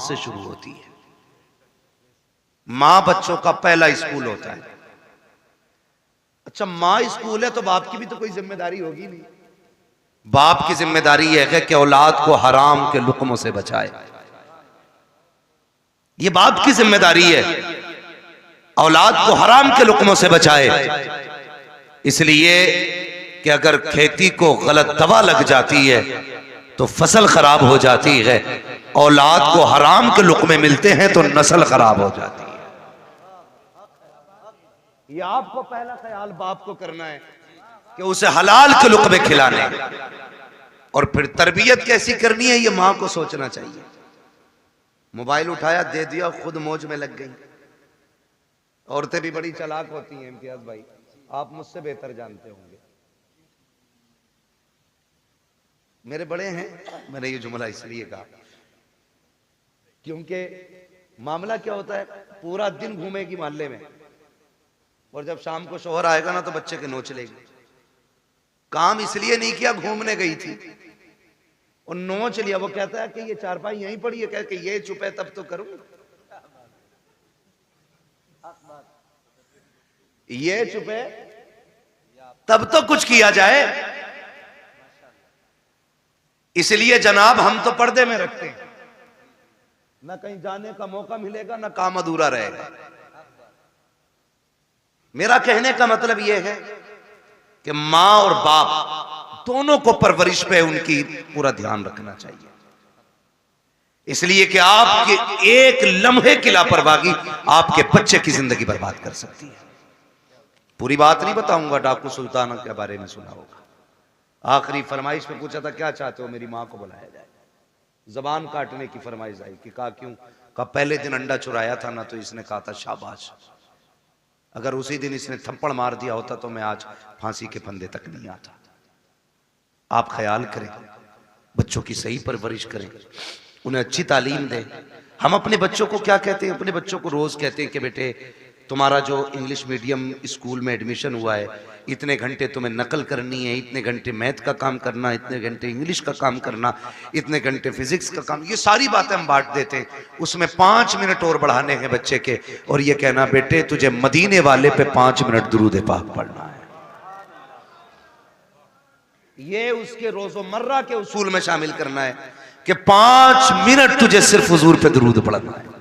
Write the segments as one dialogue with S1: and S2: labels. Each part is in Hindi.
S1: से शुरू होती है। मां बच्चों का पहला स्कूल होता है। अच्छा, मां स्कूल है तो बाप की भी तो कोई जिम्मेदारी होगी नहीं। बाप की जिम्मेदारी यह है कि औलाद को हराम के लुक्मों से बचाए। यह बाप की जिम्मेदारी है, औलाद को हराम के लुक्मों से बचाए। इसलिए कि अगर खेती को गलत दवा लग जाती है तो फसल खराब हो जाती है, औलाद को हराम के लुक्मे मिलते हैं तो नस्ल खराब हो जाती है। ये आपको पहला ख्याल बाप को करना है कि उसे हलाल के लुक्मे खिलाने, और फिर तरबियत कैसी करनी है ये मां को सोचना चाहिए। मोबाइल उठाया, दे दिया, खुद मौज में लग गई। औरतें भी बड़ी चालाक होती हैं इम्तियाज भाई, आप मुझसे बेहतर जानते होंगे। मेरे बड़े हैं, मैंने ये जुमला इसलिए कहा क्योंकि मामला क्या होता है, पूरा दिन घूमेगी मोहल्ले में और जब शाम को शोहर आएगा ना तो बच्चे के नोच लेगी। काम इसलिए नहीं किया, घूमने गई थी और नोच लिया। वो कहता है कि ये चारपाई यहीं पड़ी है, कह के ये चुप है तब तो करूं, ये चुप है तब तो कुछ किया जाए। इसलिए जनाब हम तो पर्दे में रखते हैं, ना कहीं जाने का मौका मिलेगा ना काम अधूरा रहेगा। मेरा कहने का मतलब यह है कि मां और बाप दोनों को परवरिश पे उनकी पूरा ध्यान रखना चाहिए। इसलिए कि आपके एक लम्हे की लापरवाही आपके बच्चे की जिंदगी बर्बाद कर सकती है। पूरी बात नहीं बताऊंगा, डाकू सुल्ताना के बारे में सुना होगा। आखिरी फरमाइश में पूछा था क्या चाहते हो, मेरी मां को बुलाया जाए। जबान काटने की फरमाइश आई कि कहा क्यों, कहा पहले दिन अंडा चुराया था ना तो इसने कहा था शाबाश, अगर उसी दिन इसने थप्पड़ मार दिया होता तो मैं आज फांसी के फंदे तक नहीं आता। आप ख्याल करें, बच्चों की सही परवरिश करें, उन्हें अच्छी तालीम दें। हम अपने बच्चों को क्या कहते हैं, अपने बच्चों को रोज कहते हैं कि बेटे तुम्हारा जो इंग्लिश मीडियम स्कूल में एडमिशन हुआ है, इतने घंटे तुम्हें नकल करनी है, इतने घंटे मैथ का काम करना, इतने घंटे इंग्लिश का काम करना, इतने घंटे फिजिक्स का काम। ये सारी बातें हम बांट देते हैं। उसमें 5 मिनट और बढ़ाने हैं बच्चे के, और ये कहना बेटे तुझे मदीने वाले पे 5 मिनट दुरूद पाक पढ़ना है। ये उसके रोजमर्रा के उसूल में शामिल करना है कि 5 मिनट तुझे सिर्फ हुजूर पे दुरूद पढ़ना है।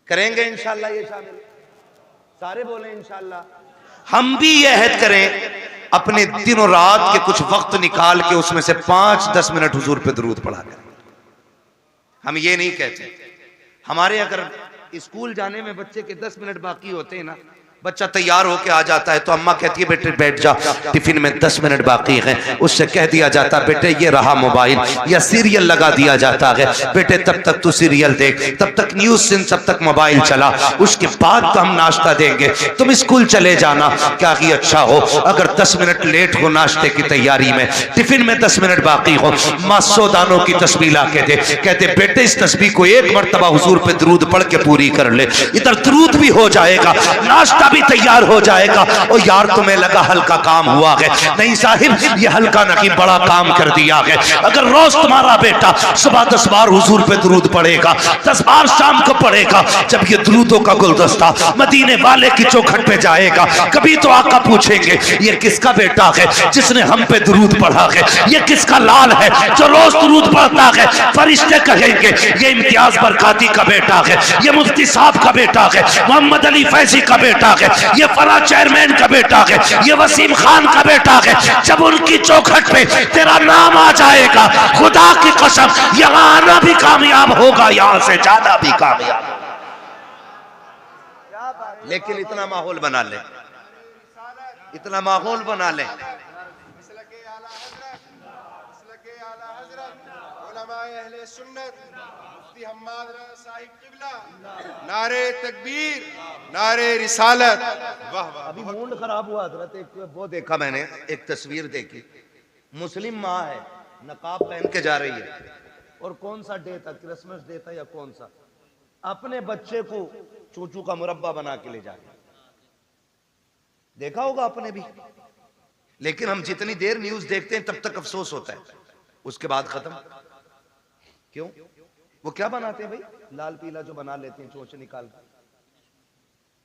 S1: करेंगे इंशाल्लाह ये शामिल, सारे बोले इंशाल्लाह। हम भी ये अहद करें अपने दिन और रात के कुछ वक्त निकाल के उसमें से 5-10 मिनट हुजूर पे दुरूद पढ़ा करें। हम ये नहीं कहते, हमारे अगर स्कूल जाने में बच्चे के 10 मिनट बाकी होते हैं ना, बच्चा तैयार होके आ जाता है तो अम्मा कहती है बेटे बैठ जा, टिफिन में 10 मिनट बाकी हैं। उससे कह दिया जाता बेटे ये रहा मोबाइल, या सीरियल लगा दिया जाता है, बेटे तब तक तू सीरियल देख, तब तक न्यूज सुन, तब तक मोबाइल चला, उसके बाद तो हम नाश्ता देंगे, तुम स्कूल चले जाना। क्या ही अच्छा हो अगर 10 मिनट लेट हो नाश्ते की तैयारी में, टिफिन में 10 मिनट बाकी हो, माँ 100 दानों की तस्बीह ला के दे, कहते बेटे इस तस्बीह को एक मरतबा हुजूर पे दरूद पढ़ के पूरी कर ले, इधर दरूद भी हो जाएगा, नाश्ता भी तैयार हो जाएगा। और यार तुम्हें लगा हल्का काम हुआ है, नहीं साहिब ये हल्का नहीं बड़ा काम कर दिया है। अगर रोज तुम्हारा बेटा सुबह 10 बार हुजूर पे दुरूद पढ़ेगा, 10 बार शाम को पढ़ेगा, जब ये दुरूदों का गुलदस्ता मदीने वाले की चौखट पे जाएगा, कभी तो आका पूछेंगे ये किसका बेटा है जिसने हम पे दुरूद पढ़ा है, ये किसका लाल है जो रोज दुरूद पढ़ता है। फरिश्ते कहेंगे ये इम्तियाज बरकाती का बेटा है, ये मुफ्ती साहब का बेटा है, मोहम्मद अली फैजी का बेटा है, ये फला चेयरमैन का बेटा है, ये वसीम खान का बेटा है। जब उनकी चौखट पे तेरा नाम आ जाएगा, खुदा की कसम यहां आना भी कामयाब होगा, यहां से जाना भी कामयाब। लेकिन इतना माहौल बना ले, इतना माहौल बना ले, नारे तकबीर, नारे रिसालत। वाह वाह, अभी मूड खराब हुआ हजरत। एक वो देखा मैंने, एक तस्वीर देखी, मुस्लिम माँ है, नकाब पहन के जा रही है, और कौन सा डे था, क्रिसमस डे था या कौन सा, अपने बच्चे को चूचू का मुरब्बा बना के ले जा रही। देखा होगा आपने भी। लेकिन हम जितनी देर न्यूज देखते हैं तब तक अफसोस होता है, उसके बाद खत्म। क्यों? वो क्या बनाते हैं भाई, लाल पीला जो बना लेते हैं चोंच निकाल कर,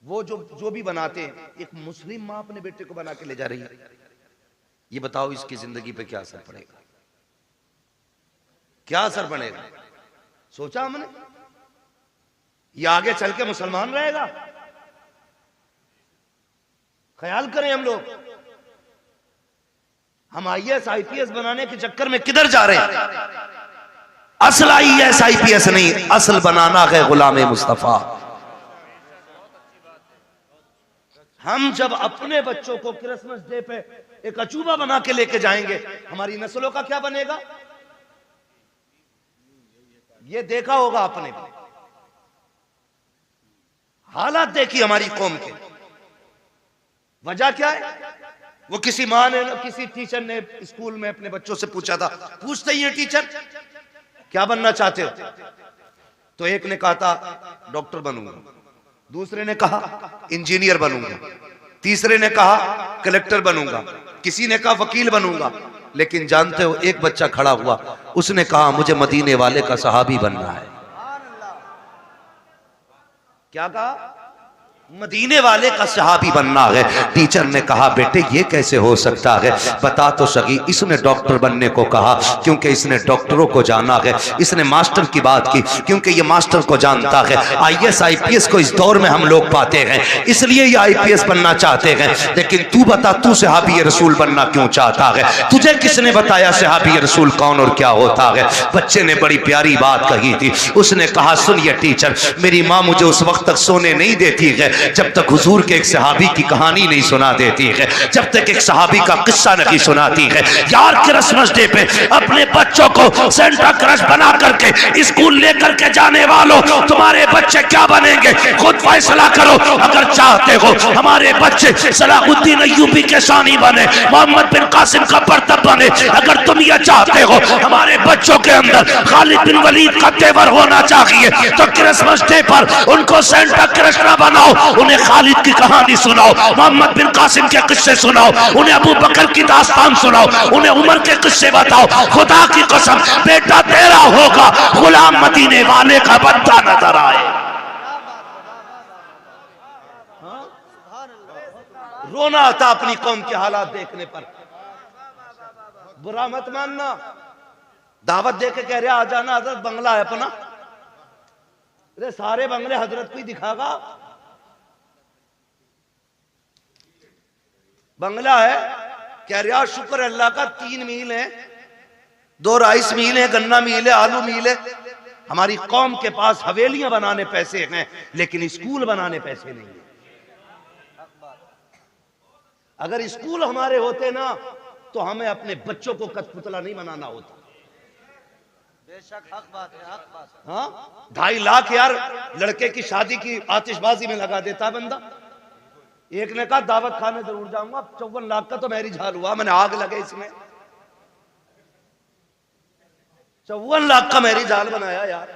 S1: वो जो भी बनाते हैं, एक मुस्लिम माँ अपने बेटे को बना के ले जा रही है। ये बताओ इसकी जिंदगी पे क्या असर पड़ेगा, क्या असर पड़ेगा? सोचा हमने? ये आगे चल के मुसलमान रहेगा? ख्याल करें हम लोग। हम IAS IPS बनाने के चक्कर में किधर जा रहे हैं? असल IAS IPS नहीं, असल बनाना है गुलाम मुस्तफा। हम जब अपने बच्चों को क्रिसमस डे पे एक अचूबा बना के लेके जाएंगे, हमारी नस्लों का क्या बनेगा? ये देखा होगा आपने, हालात देखी हमारी कौम के। वजह क्या है? वो किसी माँ ने, किसी टीचर ने स्कूल में अपने बच्चों से पूछा था, पूछते ही है टीचर क्या बनना चाहते हो? तो एक ने कहा था डॉक्टर बनूंगा, दूसरे ने कहा इंजीनियर बनूंगा, तीसरे ने कहा कलेक्टर बनूंगा, किसी ने कहा वकील बनूंगा। लेकिन जानते हो एक बच्चा खड़ा हुआ, उसने कहा मुझे मदीने वाले का सहाबी बनना है। क्या कहा? मदीने वाले का सहाबी बनना है। टीचर ने कहा बेटे ये कैसे हो सकता है, बता तो सही। इसने डॉक्टर बनने को कहा क्योंकि इसने डॉक्टरों को जाना है, इसने मास्टर की बात की क्योंकि ये मास्टर को जानता है। IAS IPS को इस दौर में हम लोग पाते हैं, इसलिए ये IPS बनना चाहते हैं। लेकिन तू बता, तू सहाबी रसूल बनना क्यों चाहता है? तुझे किसने बताया सहाबी रसूल कौन और क्या होता है? बच्चे ने बड़ी प्यारी बात कही थी। उसने कहा सुनिए टीचर, मेरी माँ मुझे उस वक्त तक सोने नहीं देती है जब तक हुजूर के एक सहाबी की कहानी नहीं सुना देती है, जब तक एक सहाबी का किस्सा नहीं सुनाती है। यार क्रिसमस डे पे अपने बच्चों को सेंटा क्रश बना करके स्कूल लेकर के जाने वालों, तुम्हारे बच्चे क्या बनेंगे खुद फैसला करो। अगर चाहते हो हमारे बच्चे सलाहुद्दीन अय्यूबी के शानी बने, मोहम्मद बिन कासिम का बर्तब बने, अगर तुम ये चाहते हो हमारे बच्चों के अंदर खालिद बिन वलीद का तेवर होना चाहिए, तो क्रिसमस डे पर उनको सेंटा क्रश ना बनाओ, उन्हें खालिद की कहानी सुनाओ, मोहम्मद बिन कासिम के किस्से सुनाओ, उन्हें अबू बकर की दास्तान सुनाओ, उन्हें उमर के किस्से बताओ। खुदा की कसम बेटा तेरा होगा, गुलाम मदीने वाले का बच्चा नजर आए। रोना आता अपनी कौम के हालात देखने पर। बुरा मत मानना, दावत दे के कह रहे आ जाना, हजरत बंगला है अपना। अरे सारे बंगले हजरत को ही दिखागा। बंगला है, कह रहा शुक्र अल्लाह का 3 मील है, 2 राइस मील है, गन्ना मील है, आलू मील है। हमारी कौम के पास हवेलियां बनाने पैसे हैं लेकिन स्कूल बनाने पैसे नहीं है। अगर स्कूल हमारे होते ना तो हमें अपने बच्चों को कठपुतला नहीं बनाना होता। बेशक हक बात है, हक बात है। हाँ 2.5 लाख यार लड़के की शादी की आतिशबाजी में लगा देता बंदा। एक ने कहा दावत खाने जरूर जाऊंगा, 54 लाख का तो मैरिज हाल हुआ, मैंने आग लगे इसमें। 54 लाख का मैरिज हाल बनाया यार।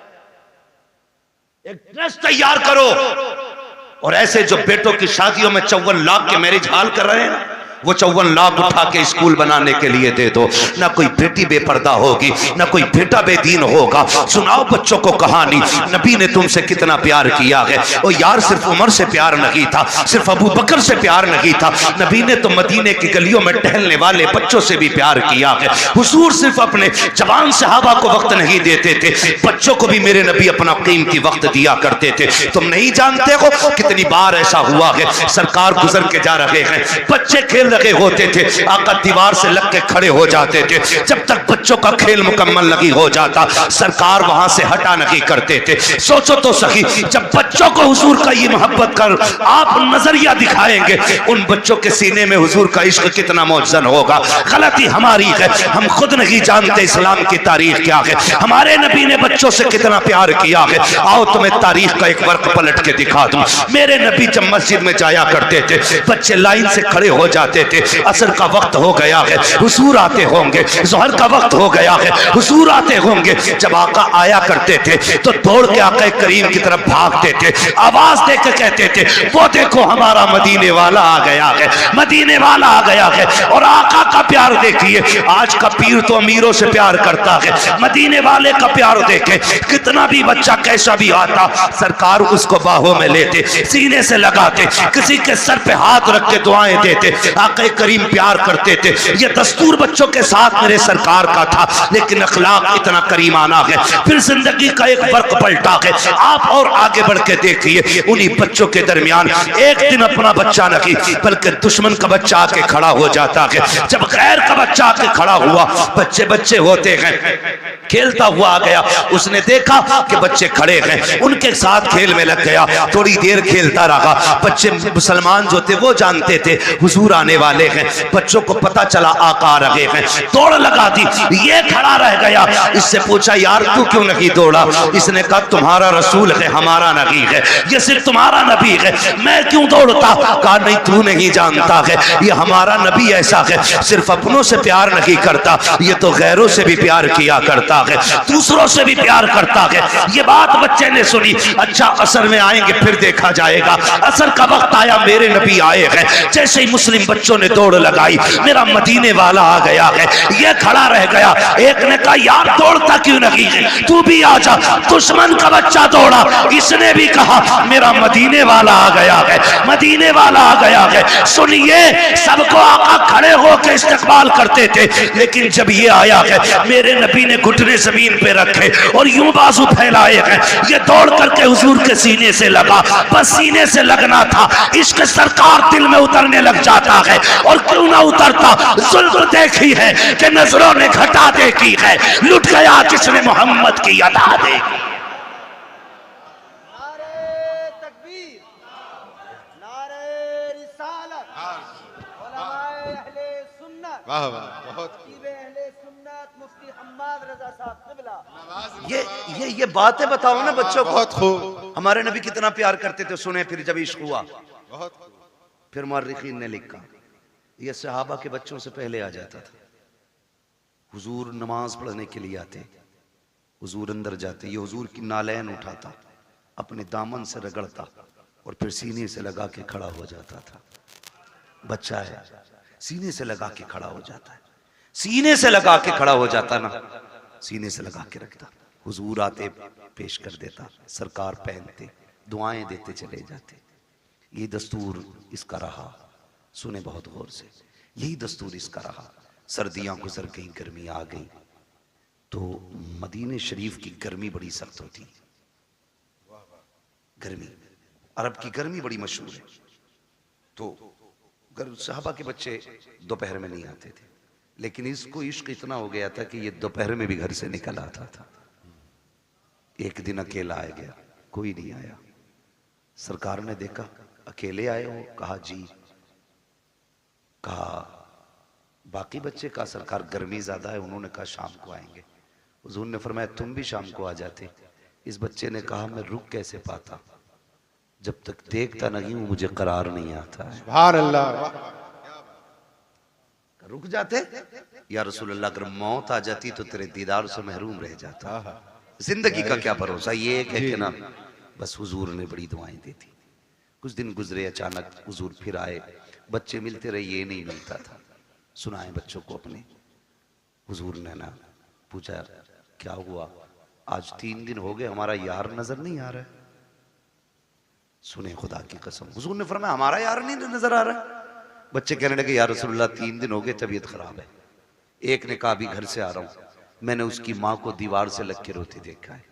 S1: एक ट्रस्ट तैयार करो और ऐसे जो बेटों की शादियों में 54 लाख के मैरिज हाल कर रहे हैं वो 54 लाख उठा के स्कूल बनाने के लिए दे दो। ना कोई बेटी बेपर्दा होगी, ना कोई बेटा बेदीन होगा। सुनाओ बच्चों को कहानी, नबी ने तुमसे कितना प्यार किया है। और यार सिर्फ उमर से प्यार नहीं था, सिर्फ अबू बकर से प्यार नहीं था, नबी ने तो मदीने की गलियों में टहलने वाले बच्चों से भी प्यार किया है। हुजूर सिर्फ अपने जवान सहाबा को वक्त नहीं देते थे, बच्चों को भी मेरे नबी अपना कीमती वक्त दिया करते थे। तुम नहीं जानते हो कितनी बार ऐसा हुआ है, सरकार गुजर के जा रहे हैं, बच्चे खेल लगे होते थे, आका दीवार से लग के खड़े हो जाते थे। जब तक बच्चों का खेल मुकम्मल नहीं हो जाता सरकार वहां से हटा नहीं करते थे। सोचो तो सही, जब बच्चों को हुजूर का ये मोहब्बत कर आप नजरिया दिखाएंगे, उन बच्चों के सीने में हुजूर का इश्क कितना मौजन होगा। गलती हमारी है, हम खुद नहीं जानते इस्लाम की तारीख क्या है, हमारे नबी ने बच्चों से कितना प्यार किया है। आओ तुम्हें तारीख का एक वर्क पलट के दिखा दूं। मेरे नबी जब मस्जिद में जाया करते थे, बच्चे लाइन से खड़े हो जाते करते थे, असर का वक्त हो गया है, हुजूर आते होंगे, ज़ोहर का वक्त हो गया है, हुजूर आते होंगे। जब आका आया करते थे तो दौड़ के आका करीम की तरफ भागते थे, आवाज देकर कहते थे वो देखो हमारा मदीने वाला आ गया है, मदीने वाला आ गया है। और आका का प्यार देखिए, आज का पीर तो अमीरों से प्यार करता है, मदीने वाले का प्यार देखे, कितना भी बच्चा कैसा भी आता सरकार उसको बाहों में लेते, सीने से लगाते, किसी के सर पे हाथ रख के दुआएं देते। आका करीम प्यार करते थे। ये दस्तूर बच्चों के साथ मेरे सरकार का था, लेकिन अखलाक इतना करीमाना है। फिर जिंदगी का एक फर्क पलटा है। आप और आगे बढ़ के देखिए, उन्हीं बच्चों के दरमियान एक दिन अपना बच्चा नहीं बल्कि दुश्मन का बच्चा आके खड़ा हो जाता है। जब गैर का बच्चा आके खड़ा हुआ, बच्चे बच्चे होते हैं, खेलता हुआ आ गया, उसने देखा कि बच्चे खड़े हैं, उनके साथ खेल में लग गया। थोड़ी देर खेलता रहा, बच्चे मुसलमान जो थे वो जानते थे हुजूर आने वाले हैं। बच्चों को पता चला आका आ रहे हैं, दौड़ लगा दी। ये खड़ा रह गया, इससे पूछा यार तू क्यों नहीं दौड़ा? इसने कहा तुम्हारा रसूल है, हमारा नबी है, ये सिर्फ तुम्हारा नबी है, मैं क्यों दौड़ता? कहा नहीं तू नहीं जानता है, ये हमारा नबी ऐसा है, सिर्फ अपनों से प्यार नहीं करता, ये तो गैरों से भी प्यार किया करता है, दूसरों से भी प्यार करता है। ये बात बच्चे ने सुनी। अच्छा असर में आएंगे फिर देखा जाएगा। असर का वक्त आया, मेरे नबी आए हैं। जैसे ही मुस्लिम बच्चों ने दौड़ लगाई, मेरा मदीने वाला आ गया है। ये खड़ा रह गया। एक ने कहा यार दौड़ता क्यों नहीं है, तू भी आ जा। दुश्मन का बच्चा दौड़ा, इसने भी कहा मेरा मदीने वाला आ गया है, मदीने वाला आ गया है। सुनिए, सबको आका खड़े होकर इस्तकबाल करते थे, लेकिन जब ये आया है मेरे नबी ने घुटने जमीन पे रखे और यूं बाजू फैलाए हैं। ये दौड़ करके हुजूर के सीने से लगा, बस सीने से लगना था। इश्क सरकार दिल में उतरने लग जाता है, और क्यों ना उतरता। जुल्म देखी है कि नजरों ने घटा देखी है, लुट गया किसने मोहम्मद की अदा देखी।
S2: वाह वाह, बहुत
S1: ये बातें बताओ ना बच्चों को।
S2: बहुत खूब।
S1: हमारे नबी कितना प्यार करते थे, सुने फिर जब इश्क हुआ।
S2: बहुत खूब।
S1: फिर मुअर्रिखीन ने लिखा ये सहाबा के बच्चों से पहले आ जाता था। हुजूर नमाज पढ़ने के लिए आते, हुजूर अंदर जाते, ये हुजूर की नालैन उठाता, अपने दामन से रगड़ता और फिर सीने से लगा के खड़ा हो जाता था। बच्चा है, सीने से लगा के खड़ा हो जाता है, सीने से लगा के खड़ा हो जाता ना, सीने से लगा के रखता। हुजूर आते पेश कर देता, सरकार पहनते, दुआएं देते चले जाते। ये दस्तूर इसका रहा। सुने बहुत गौर से, यही दस्तूर इसका रहा। सर्दियां गुजर गई, गर्मी आ गई, तो मदीने शरीफ की गर्मी बड़ी सख्त होती। गर्मी, अरब की गर्मी बड़ी मशहूर है। तो सहाबा के बच्चे दोपहर में नहीं आते थे, लेकिन इसको इश्क इतना हो गया था कि ये दोपहर में भी घर से निकल आता था। एक दिन अकेला आ गया, कोई नहीं आया। सरकार ने देखा अकेले आए हो, कहा जी। कहा बाकी बच्चे, का सरकार गर्मी ज्यादा है, उन्होंने कहा शाम को आएंगे। हुजूर ने फरमाया तुम भी शाम को आ जाते। इस बच्चे ने कहा मैं रुक कैसे पाता, जब तक देखता नहीं हूं मुझे करार नहीं आता है।
S2: सुभान अल्लाह।
S1: रुक जाते या रसूल अल्लाह, अगर मौत आ जाती तो तेरे दीदार से महरूम रह जाता। जिंदगी का क्या भरोसा। ये एक है कि ना, बस हुजूर ने बड़ी दुआएं दी थी। कुछ दिन गुजरे, अचानक हुजूर फिर आए, बच्चे मिलते रहे, ये नहीं मिलता था। सुनाए बच्चों को अपने। हुजूर ने ना पूछा क्या हुआ, आज 3 दिन हो गए हमारा यार नजर नहीं आ रहा है। सुने खुदा की कसम, हुजूर ने फरमाया हमारा यार नहीं नजर आ रहा। बच्चे कहने लगे या रसूलुल्लाह 3 दिन हो गए, तबीयत खराब है। एक ने कहा अभी घर से आ रहा हूं, मैंने उसकी माँ को दीवार से लग के रोते देखा है।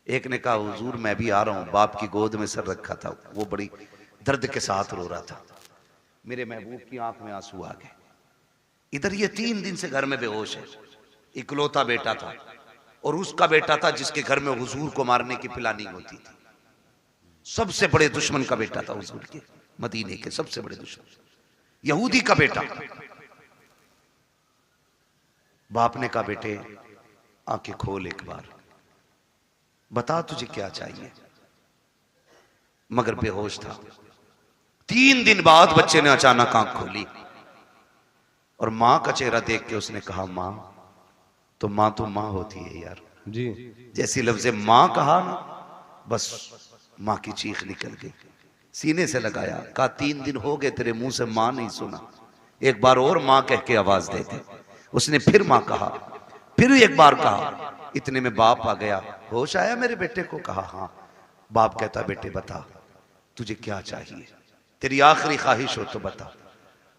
S1: एक ने कहा हुजूर मैं भी आ रहा हूं, बाप की गोद में सर रखा था, वो बड़ी दर्द के साथ रो रहा था, मेरे महबूब की आंख में आंसू आ गए। इधर ये 3 दिन से घर में बेहोश है। इकलौता बेटा था, और उसका बेटा था जिसके घर में हुजूर को मारने की प्लानिंग होती थी। सबसे बड़े दुश्मन का बेटा था हुजूर के, मदीने के सबसे बड़े दुश्मन, यहूदी का बेटा। बाप ने कहा बेटे आंखें खोल एक बार, बता तुझे क्या चाहिए। मगर बेहोश था। 3 दिन बाद बच्चे ने अचानक आंख खोली। और माँ का चेहरा देख के उसने कहा माँ तो माँ होती है यार।
S2: जी
S1: जैसी लफ्ज़ माँ कहा ना, बस माँ की चीख निकल गई, सीने से लगाया, कहा 3 दिन हो गए तेरे मुंह से माँ नहीं सुना, एक बार और माँ कह के आवाज दे दे। उसने फिर माँ कहा, फिर एक बार कहा। इतने में बाप आ गया, होश आया मेरे बेटे को? कहा हाँ। बाप कहता बेटे बता तुझे क्या चाहिए, तेरी आखिरी ख्वाहिश हो तो बता।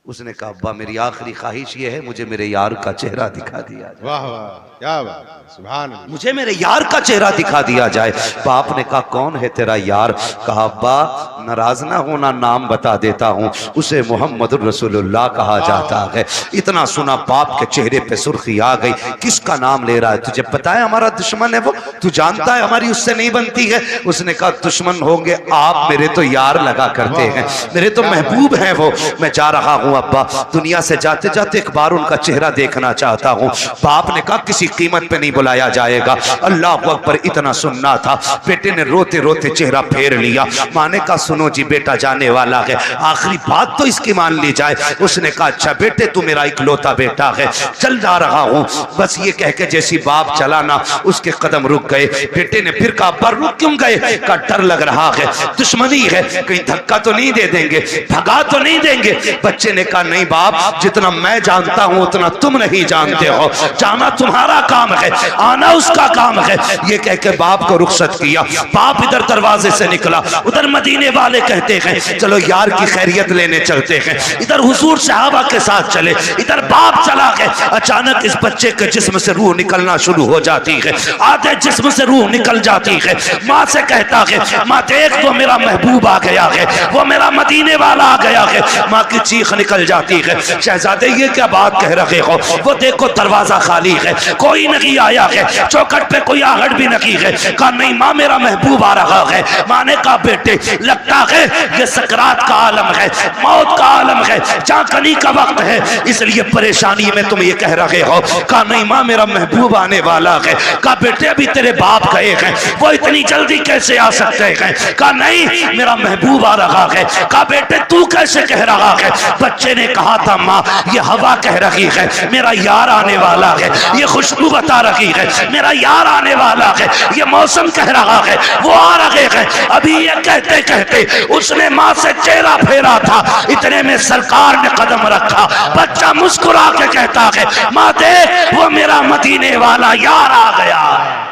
S1: उसने कहा अब्बा मेरी आखिरी ख्वाहिश ये है मुझे मेरे यार का चेहरा दिखा दिया जाए।
S2: वाह वाह क्या बात है, सुभान अल्लाह।
S1: मुझे मेरे यार का चेहरा दिखा दिया जाए। बाप ने कहा कौन है तेरा यार? कहा अब्बा नाराज ना होना, नाम बता देता हूँ, उसे मोहम्मद रसूलुल्लाह कहा जाता है। इतना सुना बाप के चेहरे पे सुर्खी आ गई, किसका नाम ले रहा है? तुझे पता है हमारा दुश्मन है वो, तू जानता है हमारी उससे नहीं बनती है। उसने कहा दुश्मन होंगे आप, मेरे तो यार लगा करते हैं, मेरे तो महबूब हैं वो। मैं जा रहा हूँ अब्बा, दुनिया से जाते जाते एक बार उनका चेहरा देखना चाहता हूँ। बाप ने कहा किसी कीमत पे नहीं बुलाया जाएगा। अल्लाह अकबर, इतना सुनना था। बेटे ने रोते रोते चेहरा फेर लिया। माँ ने कहा सुनो जी बेटा जाने वाला है, आखिरी बात तो इसकी मान ली जाए। उसने कहा अच्छा बेटे तू मेरा इकलौता बेटा है, चल जा रहा हूँ। बस ये कह के जैसी बाप चला ना, उसके कदम रुक गए। बेटे ने फिर कहा पर रुक क्यों गए? का डर लग रहा है, दुश्मनी है, कहीं धक्का तो नहीं दे देंगे, भगा तो नहीं देंगे। बच्चे ने कहा नहीं बाप, जितना मैं जानता हूं उतना तुम नहीं जानते हो, जाना तुम्हारा काम है, आना उसका काम है। ये कह के बाप को रुखसत किया। बाप इधर दरवाजे से निकला, उधर मदीने वाले कहते हैं चलो यार की खैरियत लेने चलते हैं। इधर हुजूर सहाबा के साथ चले, इधर बाप चला गया। अचानक इस बच्चे के जिस्म से रूह निकलना शुरू हो जाती है, आधे जिस्म से रूह निकल जाती है। माँ से कहता है माँ देख वो मेरा महबूब आ गया है, वो मेरा मदीने वाला आ गया है। माँ की चीख निकल जाती है, शहजादे ये क्या बात कह रहे हो? वो देखो दरवाजा खाली है, कोई नहीं आया है, चौखट पे कोई आहट भी नहीं है। कहा नहीं माँ मेरा महबूब आ रहा है। माँ ने कहा बेटे लगता है ये सकरात का आलम है, मौत का आलम है, चाकनी का वक्त है, इसलिए परेशानी में तुम ये कह रहे हो। कहा नहीं माँ मेरा महबूब आने वाला है। कहा बेटे अभी तेरे बाप गए हैं, वो इतनी जल्दी कैसे आ सकते हैं? कहा नहीं मेरा महबूब आ रहा है। कहा बेटे तू कैसे कह रहा है? बच्चे ने कहा था माँ ये हवा कह रही है मेरा यार आने वाला है, ये खुशबू बता रही है मेरा यार आने वाला है, ये मौसम कह रहा है वो आ रहे हैं। अभी ये कहते कहते उसने माँ से चेहरा फेरा था, इतने में सरकार ने कदम रखा। बच्चा मुस्कुरा के कहता है माँ देख वो मेरा मदीने वाला यार आ गया।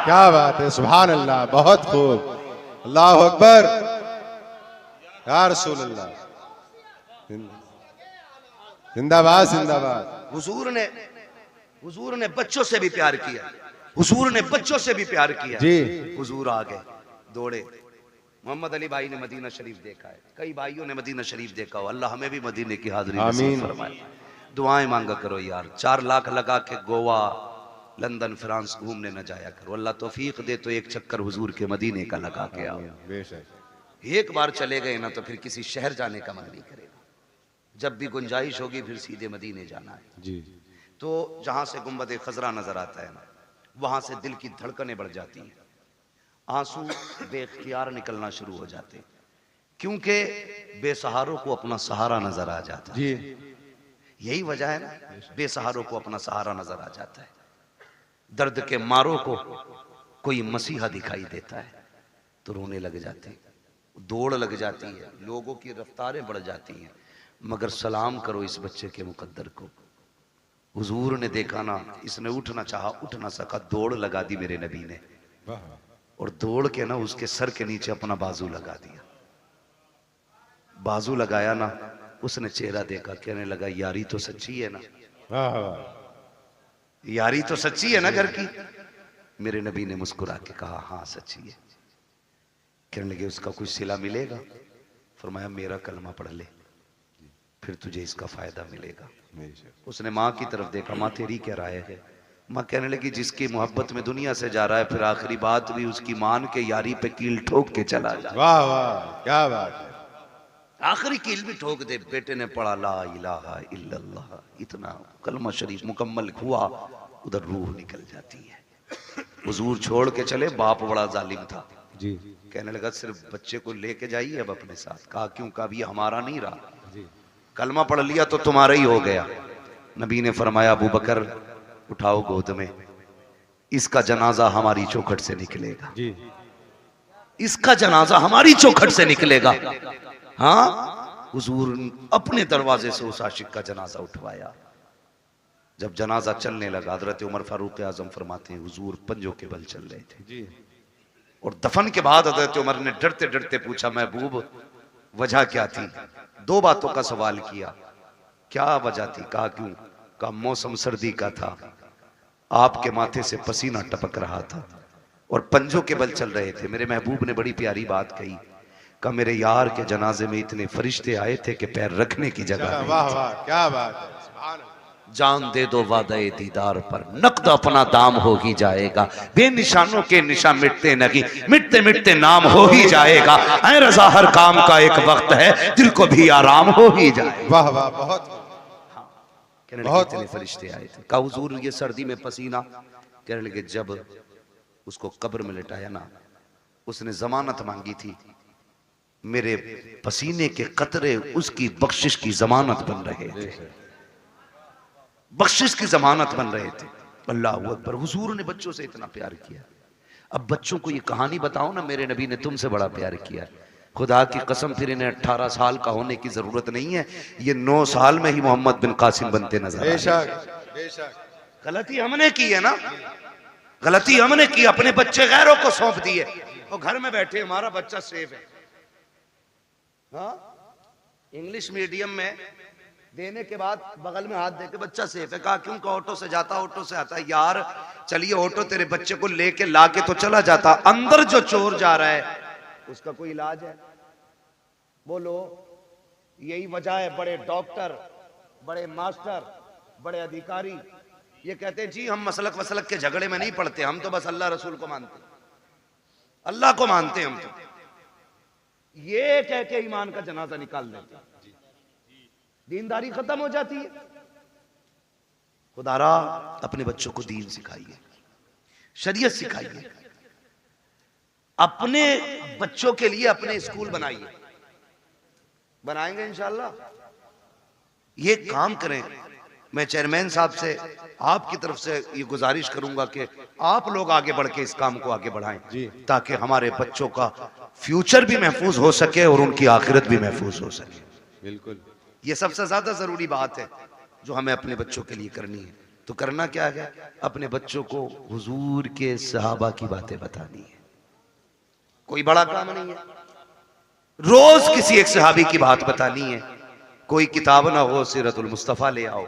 S2: क्या बात है, सुभान अल्लाह, बहुत खूब, अल्लाह अकबर, या रसूल अल्लाह, जिंदाबाद जिंदाबाद।
S1: हुजूर ने बच्चों से भी प्यार किया, हुजूर ने बच्चों से भी प्यार किया
S2: जी।
S1: हुजूर आ गए दौड़े। मोहम्मद अली भाई ने मदीना शरीफ देखा है, कई भाइयों ने मदीना शरीफ देखा हो, अल्लाह हमें भी मदीने की हाजिरी नसीब फरमाए। दुआएं मांगा करो यार, 4 लाख लगा के गोवा लंदन फ्रांस घूमने न जाया करो, अल्लाह तौफीक दे तो एक चक्कर हुजूर के मदीने का लगा के आओ।
S2: बेशक
S1: एक बार चले गए ना तो फिर किसी शहर जाने का मन नहीं करेगा, जब भी गुंजाइश होगी फिर सीधे मदीने जाना है।
S2: जी।
S1: तो जहां से गुंबद खजरा नजर आता है ना, वहां से दिल की धड़कनें बढ़ जाती हैं, आंसू बेख्तियार निकलना शुरू हो जाते, क्योंकि बेसहारों को अपना सहारा नजर आ जाता है।
S2: जी।
S1: यही वजह है ना, बेसहारों को अपना सहारा नजर आ जाता है। दर्द के मारों को कोई मसीहा दिखाई देता है तो रोने लग जाते हैं, दौड़ लग जाती है, लोगों की रफ्तारें बढ़ जाती हैं। मगर सलाम करो इस बच्चे के मुकद्दर को, हुजूर ने देखा ना, इसने उठना चाहा उठ ना सका, दौड़ लगा दी मेरे नबी ने, और दौड़ के ना उसके सर के नीचे अपना बाजू लगा दिया। बाजू लगाया ना, उसने चेहरा देखा, कहने लगा यारी तो सच्ची है ना, यारी तो सच्ची है ना घर की? मेरे नबी ने मुस्कुरा के कहा हाँ सच्ची है। कहने लगे उसका कुछ सिला मिलेगा? फरमाया मेरा कलमा पढ़ ले, फिर तुझे इसका फायदा मिलेगा। उसने माँ की तरफ देखा, माँ तेरी क्या राय है? माँ कहने लगी जिसकी मोहब्बत में दुनिया से जा रहा है, फिर आखिरी बात भी उसकी मान के यारी पे कील ठोक के चला जाए।
S2: वाह वाह क्या बात है,
S1: आखिरी कील भी ठोक दे। बेटे ने पढ़ा ला इलाहा इल्लल्लाह, इतना कलमा शरीफ मुकम्मल हुआ, उधर रूह निकल जाती है। हुजूर छोड़ के चले, बाप बड़ा जालिम था
S2: जी।
S1: कहने लगा सिर्फ बच्चे को लेके जाइए अब अपने साथ। कहा क्यों? कहा ये हमारा नहीं रहा, कलमा पढ़ लिया तो तुम्हारा ही हो गया। नबी ने फरमाया अबू बकर उठाओ गोद में, इसका जनाजा हमारी चौखट से निकलेगा
S2: जी।
S1: इसका जनाजा हमारी चौखट से निकलेगा। हाँ, हुजूर अपने दरवाजे से उस आशिक का जनाजा उठवाया। जब जनाजा चलने लगा, हजरत उमर फारूक आजम फरमाते हैं हुजूर पंजों के बल चल रहे थे
S2: जी।
S1: और दफन के बाद हजरत उमर ने डरते डरते पूछा महबूब वजह क्या थी? दो बातों का सवाल किया। क्या वजह थी? कहा क्यों? कहा मौसम सर्दी का था, आपके माथे से पसीना टपक रहा था और पंजों के बल चल रहे थे। मेरे महबूब ने बड़ी प्यारी बात कही, कहा मेरे यार के जनाजे में इतने फरिश्ते आए थे कि पैर रखने की जगह नहीं।
S2: वाह वाह, क्या बात है, सुभान अल्लाह।
S1: जान दे दो वादे दीदार पर, नकद अपना दाम हो ही जाएगा। बेनिशानों के निशान मिटते नहीं, मिटते मिटते नाम हो ही जाएगा। ऐ रज़ा हर काम का एक वक्त है, दिल को भी आराम हो ही जाए।
S2: वाह वाह, बहुत
S1: कहने लगे इतने फरिश्ते आए थे। कहा हुजूर ये सर्दी में पसीना? कहने लगे जब उसको कब्र में लिटाया ना, उसने जमानत मांगी थी, मेरे पसीने के कतरे उसकी बख्शिश की जमानत बन रहे थे, बख्शिश की जमानत बन रहे थे। अल्लाह अकबर। हुजूर ने बच्चों से इतना प्यार किया। अब बच्चों को ये कहानी बताओ ना, मेरे नबी ने तुमसे बड़ा प्यार किया। खुदा की कसम, फिर इन्हें 18 साल का होने की जरूरत नहीं है, ये 9 साल में ही मोहम्मद बिन कासिम बनते नजर आए।
S2: बेशक बेशक।
S1: गलती हमने की है ना, गलती हमने की, अपने बच्चे गैरों को सौंप दिए और घर में बैठे हमारा बच्चा सेफ है। हाँ, इंग्लिश मीडियम में देने के बाद बगल में हाथ देके बच्चा सेफ है। कहा क्यों? ऑटो से जाता, ऑटो से आता। यार चलिए ऑटो तेरे बच्चे को लेके लाके तो चला जाता, अंदर जो चोर जा रहा है उसका कोई इलाज है? बोलो। यही वजह है बड़े डॉक्टर, बड़े मास्टर, बड़े अधिकारी ये कहते हैं जी हम मसलक वसलक के झगड़े में नहीं पड़ते, हम तो बस अल्लाह रसूल को मानते, अल्लाह को मानते हम तो। ये कह के ईमान का जनाजा निकाल देते, दीनदारी खत्म हो जाती है। खुदारा अपने बच्चों को दीन सिखाइए, शरीयत सिखाइए, अपने बच्चों के लिए अपने स्कूल बनाइए। बनाएंगे इंशाल्लाह, ये काम करें। मैं चेयरमैन साहब से आपकी तरफ से ये गुजारिश करूंगा कि आप लोग आगे बढ़ के इस काम को आगे बढ़ाएं, ताकि हमारे बच्चों का फ्यूचर भी महफूज हो सके और उनकी आखिरत भी महफूज हो सके।
S2: बिल्कुल,
S1: ये सबसे ज्यादा जरूरी बात है जो हमें अपने बच्चों के लिए करनी है। तो करना क्या है? अपने बच्चों को हुजूर के सहाबा की बातें बतानी है। कोई बड़ा काम नहीं है, रोज किसी एक सहाबी की बात बतानी है। कोई किताब ना हो, सीरतुल मुस्तफा ले आओ,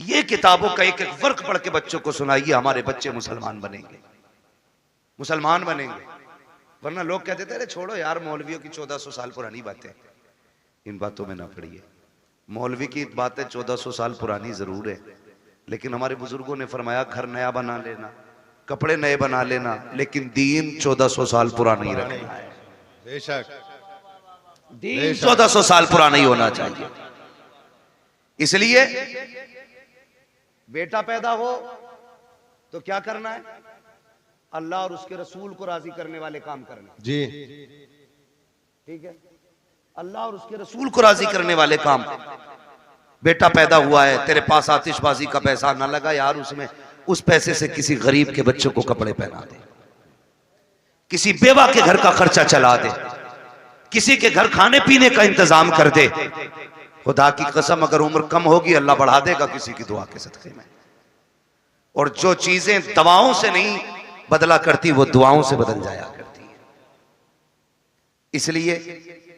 S1: ये किताबों का एक एक वर्क पढ़ के बच्चों को सुनाइए। हमारे बच्चे मुसलमान बनेंगे, मुसलमान बनेंगे। वरना लोग कहते थे अरे छोड़ो यार, मौलवियों की 1400 साल पुरानी बातें, इन बातों में ना पड़िए। मौलवी की बातें 1400 साल पुरानी जरूर है, लेकिन हमारे बुजुर्गों ने फरमाया घर नया बना लेना, कपड़े नए बना लेना, लेकिन दीन 1400 साल पुराना ही रखना है।
S2: बेशक,
S1: दीन 1400 साल पुराना ही होना चाहिए। इसलिए बेटा पैदा हो तो क्या करना है? अल्लाह और उसके रसूल को राजी करने वाले काम करने।
S2: जी,
S1: ठीक है, अल्लाह और उसके रसूल को राजी करने वाले काम। बेटा पैदा हुआ है, तेरे पास आतिशबाजी का पैसा ना लगा यार, उसमें उस पैसे से किसी गरीब के बच्चों को कपड़े पहना दे, किसी बेवा के घर का खर्चा चला दे, किसी के घर खाने पीने का इंतजाम कर दे। खुदा की कसम अगर उम्र कम होगी अल्लाह बढ़ा देगा किसी की दुआ के सदके में। और जो चीजें दवाओं से नहीं बदला करती वो दुआओं से बदल जाया करती है। इसलिए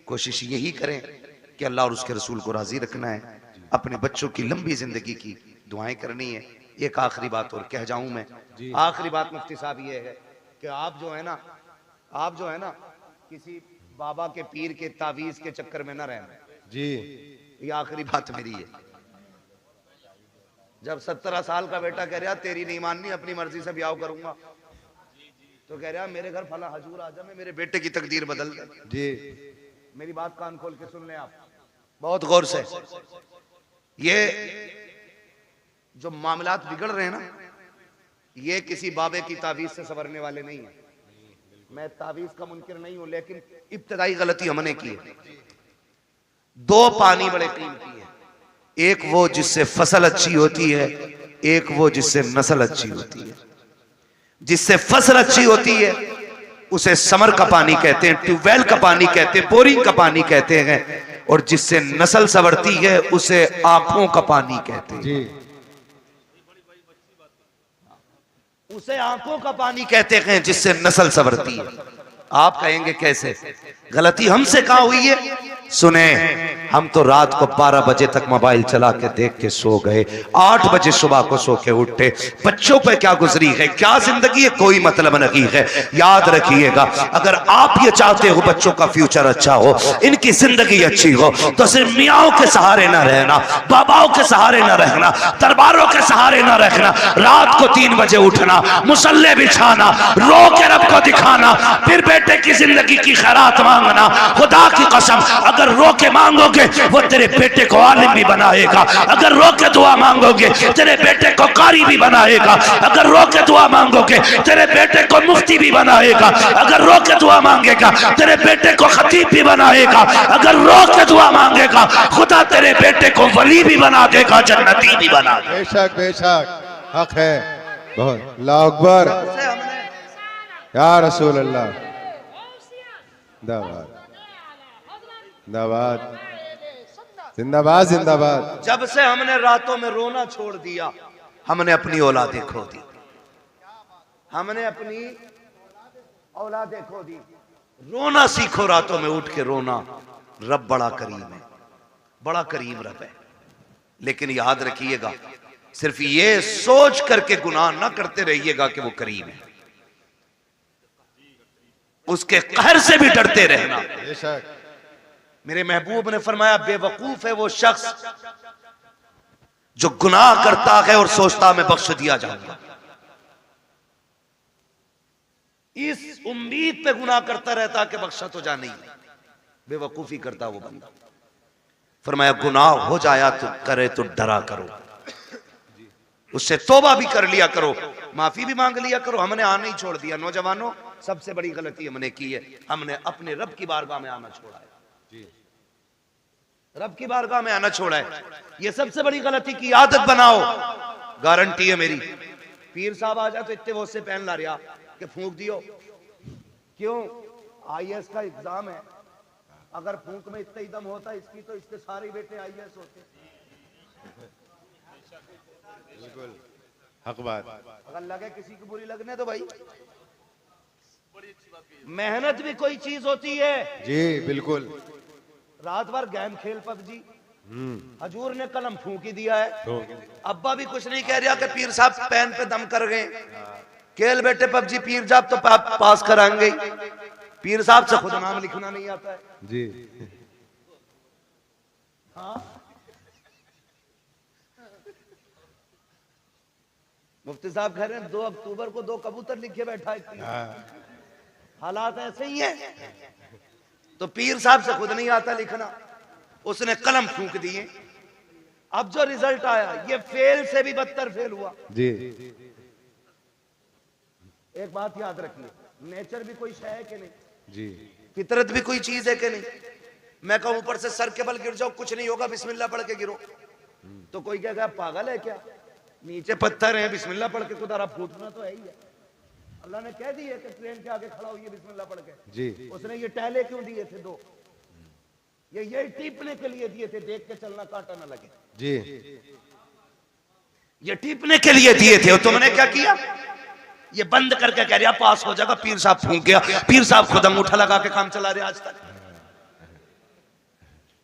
S1: कोशिश यही करें कि अल्लाह और उसके रसूल को राजी रखना है, अपने बच्चों की लंबी जिंदगी की दुआएं करनी है। एक आखिरी बात और कह जाऊं मैं, आखिरी बात मुफ्ती साहब ये है कि आप जो है ना किसी बाबा के पीर के तावीज के चक्कर में ना रहना
S2: जी।
S1: ये आखिरी बात मेरी है। जब 17 साल का बेटा कह रहा तेरी नहीं माननी, अपनी मर्जी से ब्याह करूंगा, तो कह रहा मेरे घर फला हजूर आ जा, मैं मेरे बेटे की तकदीर बदल दे।
S2: जी,
S1: मेरी बात कान खोल के सुन लें आप बहुत गौर से। ये जो मामलात बिगड़ रहे हैं ना, ये किसी बाबे की तावीज से संवरने वाले नहीं है। मैं तावीज का मुनकिर नहीं हूं, लेकिन इब्तदाई गलती हमने की है। 2 पानी बड़े कीमती है, एक वो जिससे फसल अच्छी होती है, एक वो जिससे नस्ल अच्छी होती है। जिससे फसल अच्छी होती है उसे समर का पानी कहते हैं, ट्यूबवेल का पानी कहते हैं, बोरिंग का पानी कहते हैं, और जिससे नस्ल संवरती है उसे आंखों का पानी कहते हैं
S2: जी।
S1: उसे आंखों का पानी कहते हैं जिससे नस्ल संवरती है। आप कहेंगे कैसे? गलती हमसे कहां हुई है? सुने, हम तो रात को 12 बजे तक मोबाइल चला के देख के सो गए, 8 बजे सुबह को सो के उठे। बच्चों पे क्या गुजरी है, क्या जिंदगी है, कोई मतलब नहीं है। याद रखिएगा, अगर आप ये चाहते हो बच्चों का फ्यूचर अच्छा हो, इनकी जिंदगी अच्छी हो, तो सिर्फ मियाओं के सहारे ना रहना, बाबाओं के सहारे ना रहना, दरबारों के सहारे ना रहना। रात को 3 बजे उठना, मुसल्ले बिछाना, रो के रब को दिखाना, फिर बेटे की जिंदगी की खैरात मांगना। खुदा की कसम, अगर रो के मांगोगे वो तेरे बेटे को आलिम भी बनाएगा। अगर रो के दुआ मांगोगे तेरे बेटे को कारी भी बनाएगा। अगर रो के दुआ मांगोगे तेरे बेटे को मुफ्ती भी बनाएगा। अगर रो के दुआ मांगेगा तेरे बेटे को खतीब भी बनाएगा। अगर रो के दुआ मांगेगा खुदा तेरे बेटे को वली भी बना देगा, जन्नती भी बना देगा।
S2: बेशक बेशक, हक है बहुत। अल्लाह अकबर, या रसूल अल्लाह। जिंदाबाद जिंदाबाद जिंदाबाद जिंदाबाद।
S1: जब से हमने रातों में रोना छोड़ दिया, हमने अपनी औलादें खो दी। हमने अपनी औलादें खो दी। रोना सीखो, रातों में उठ के रोना। रब बड़ा करीम है, बड़ा करीम रब है। लेकिन याद रखिएगा, सिर्फ ये सोच करके गुनाह ना करते रहिएगा कि वो करीम है। उसके कहर से भी डरते रहना।
S2: बेशक।
S1: मेरे महबूब ने फरमाया, बेवकूफ है वो शख्स जो गुनाह करता है और सोचता मैं बख्श दिया जाऊंगा। इस उम्मीद पे गुनाह करता रहता कि बख्शा तो जा नहीं, बेवकूफी करता वो बंदा। फरमाया, गुनाह हो जाया तो करे तो डरा करो, उससे तौबा भी कर लिया करो, माफी भी मांग लिया करो। हमने आना ही छोड़ दिया। नौजवानों, सबसे बड़ी गलती हमने की है, हमने अपने रब की बारगाह में आना छोड़ा है। रब की बारगाह में आना छोड़ा है, ये सबसे बड़ी गलती की आदत बनाओ। गारंटी है मेरी, पीर साहब आ जाए तो इतने वो से पहन ला रहा कि फूंक दियो। क्यों? आईएएस का एग्जाम है, अगर फूंक में इतना ही दम होता इसकी तो इसके सारे बेटे आईएएस होते।
S2: बिल्कुल हक बात।
S1: अगर लगे किसी की बुरी लगने तो भाई, मेहनत भी कोई चीज होती है।
S2: जी बिल्कुल।
S1: रात भर गेम खेल पबजी, हजूर ने कलम फूंक ही दिया है। अब्बा भी कुछ नहीं कह रहा कि पीर साहब पेन पे दम कर गए, खेल बेटे पबजी, पीर साहब तो पास कराएंगे। पीर साहब से खुद नाम लिखना नहीं आता है
S2: जी।
S1: हाँ, मुफ्ती साहब कह रहे हैं 2 अक्टूबर को 2 कबूतर लिखे बैठा है। हालात ऐसे ही है। तो पीर साहब से खुद नहीं आता लिखना, उसने कलम फूंक दिए। अब जो रिजल्ट आया ये फेल से भी बदतर फेल हुआ
S2: जी।
S1: एक बात याद रखिए, नेचर भी कोई शय है कि नहीं,
S2: जी।
S1: फितरत भी कोई चीज है कि नहीं। मैं कहूं ऊपर से सर के बल गिर जाओ, कुछ नहीं होगा, बिस्मिल्लाह पढ़ के गिरो, तो कोई कहेगा पागल है क्या? नीचे पत्थर है, बिस्मिल्लाह पढ़ के खुदा फूटना तो है ही है। अल्लाह ने कह दी है कि ट्रेन के आगे खड़ा हुई बिस्मिल्लाह पढ़ के
S2: जी।
S1: उसने ये टहले क्यों दिए थे 2? ये टीपने के लिए दिए थे, देख के चलना कांटा ना लगे
S2: जी।
S1: ये टीपने के लिए दिए थे। और तुमने क्या किया? ये बंद करके कह रहा पास हो जाएगा। पीर साहब फूंक गया, पीर साहब खुद अंगूठा लगा के काम चला रहे आज तक।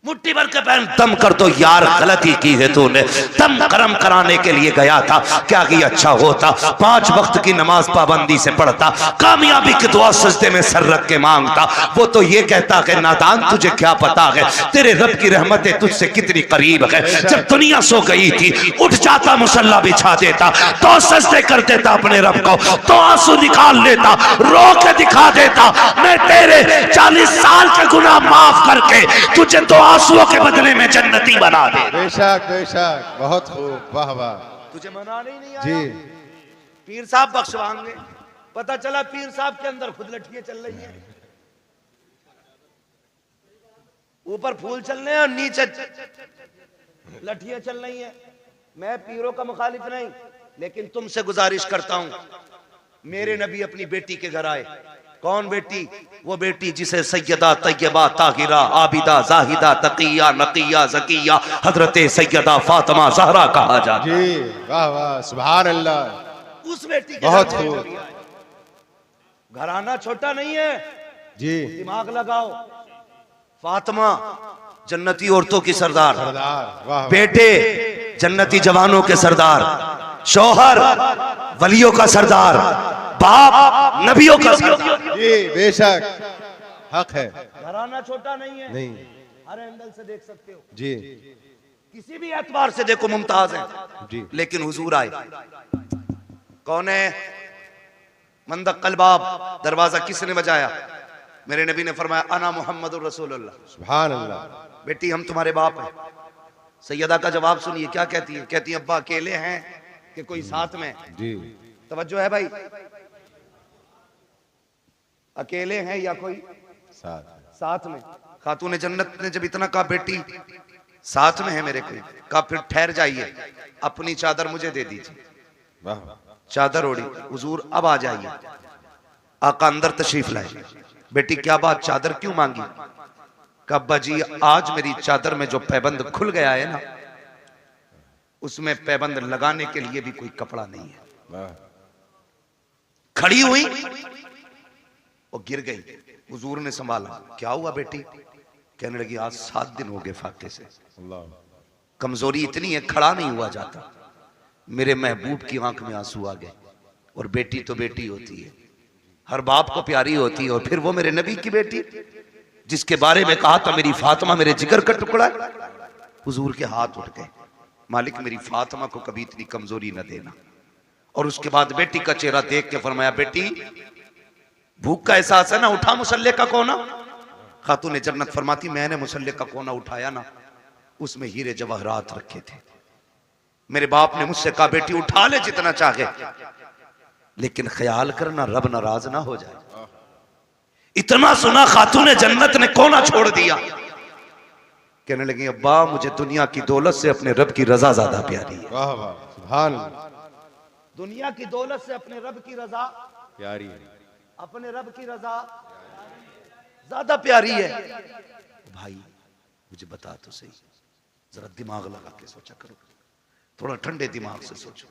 S1: मुट्ठी भर के पहन दम कर दो यार, गलती की है तूने। दम करम कराने के लिए गया था, क्या कि अच्छा होता 5 वक्त की नमाज पाबंदी से पढ़ता, कामयाबी की दुआ सजदे में सर रख के मांगता। वो तो ये कहता है नादान तुझे क्या पता है तेरे रब की रहमतें तुझसे कितनी करीब है। जब दुनिया सो गई थी उठ जाता, मुसल्ला बिछा देता, तो सजदे कर देता अपने रब को, तो आंसू निकाल लेता, रो के दिखा देता मैं तेरे 40 साल के गुनाह माफ करके तुझे तो आंसुओं के बदले में जन्नती बना दे।
S2: बेशक बेशक, बहुत खूब, वाह वाह।
S1: तुझे मनाने ही नहीं आया
S2: जी।
S1: पीर साहब बख्शवाएंगे। पता चला पीर साहब के अंदर खुद लठियां चल रही है, ऊपर फूल चल रहे हैं और नीचे लठियां चल रही हैं। मैं पीरों का मुखालिफ नहीं, लेकिन तुमसे गुजारिश करता हूं, मेरे नबी अपनी बेटी के घर आए। कौन बेटी? वो बेटी जिसे सैयदा तैयबा ताहिरा आबिदा जाहिदा तकिया नकिया जकिया हजरत सैयदा फातिमा ज़हरा कहा जाता है।
S2: जी वाह वाह सुभान अल्लाह।
S1: उस बेटी के
S2: बहुत
S1: घर में
S2: खूब।
S1: नबी आए। घराना छोटा नहीं है,
S2: जी
S1: दिमाग लगाओ। फातिमा जन्नती औरतों की सरदार,
S2: सरदार वाह वाह।
S1: बेटे जन्नती जवानों के सरदार, शौहर वलियों का सरदार, बाप नबियों का सरदार।
S2: जी बेशक हक है।
S1: घराना छोटा नहीं है,
S2: नहीं
S1: हर एंगल से देख सकते हो,
S2: जी
S1: किसी भी एतबार से देखो मुमताज है।
S2: जी
S1: लेकिन हुजूर आए। कौन है? मंदक कलबाब। दरवाजा किसने बजाया? मेरे नबी ने फरमाया अना मुहम्मदुर रसूलुल्लाह।
S2: सुभान अल्लाह।
S1: बेटी हम तुम्हारे बाप हैं। सैयदा का जवाब सुनिए, क्या कहती है? कहती है अब्बा अकेले हैं कि कोई साथ में?
S2: जी
S1: तवज्जो है भाई, अकेले हैं या कोई साथ में? खातून जन्नत ने जब इतना कहा बेटी साथ में है मेरे कोई, कहा फिर ठहर जाइए, अपनी चादर मुझे दे दीजिए।
S2: वाह
S1: चादर ओढ़ी। हुजूर अब आ जाइए। आका अंदर तशरीफ लाए। बेटी क्या बात, चादर क्यों मांगी? कहा अब्बा जी आज मेरी चादर में जो पैबंद खुल गया है ना, उसमें पैबंद लगाने के लिए भी कोई कपड़ा नहीं है।
S2: वाह।
S1: खड़ी हुई और गिर गई। हुजूर ने संभाला। क्या हुआ बेटी? कहने लगी आज 7 दिन हो गए फाके से,
S2: अल्लाह।
S1: कमजोरी इतनी है खड़ा नहीं हुआ जाता। मेरे महबूब की आंख में आंसू आ गए। और बेटी तो बेटी होती है, हर बाप को प्यारी होती है, और फिर वो मेरे नबी की बेटी जिसके बारे में कहा था मेरी फातिमा मेरे जिगर का टुकड़ा है। हुजूर के हाथ उठ गए, मालिक मेरी फातिमा को कभी इतनी कमजोरी न देना। और उसके बाद बेटी का चेहरा देख के फरमाया बेटी भूख का एहसास है ना, उठा मुसल्ले का कोना। खातून जन्नत फरमाती मैंने मुसल्ले का कोना उठाया ना, उसमें हीरे जवाहरात रखे थे। मेरे बाप ने मुझसे कहा बेटी उठा ले जितना चाहे, लेकिन ख्याल करना रब नाराज ना हो जाए। इतना सुना खातून जन्नत ने कोना छोड़ दिया। कहने लगी अब्बा मुझे दुनिया की दौलत से अपने रब की रजा ज्यादा प्यारी है।
S2: वाह वाह सुभान अल्लाह।
S1: दुनिया की दौलत से अपने रब की रजा
S2: प्यारी है।
S1: अपने रब की रजा ज्यादा प्यारी है। भाई मुझे बता तो सही, जरा दिमाग लगा के सोचा करो, थोड़ा ठंडे दिमाग से सोचो।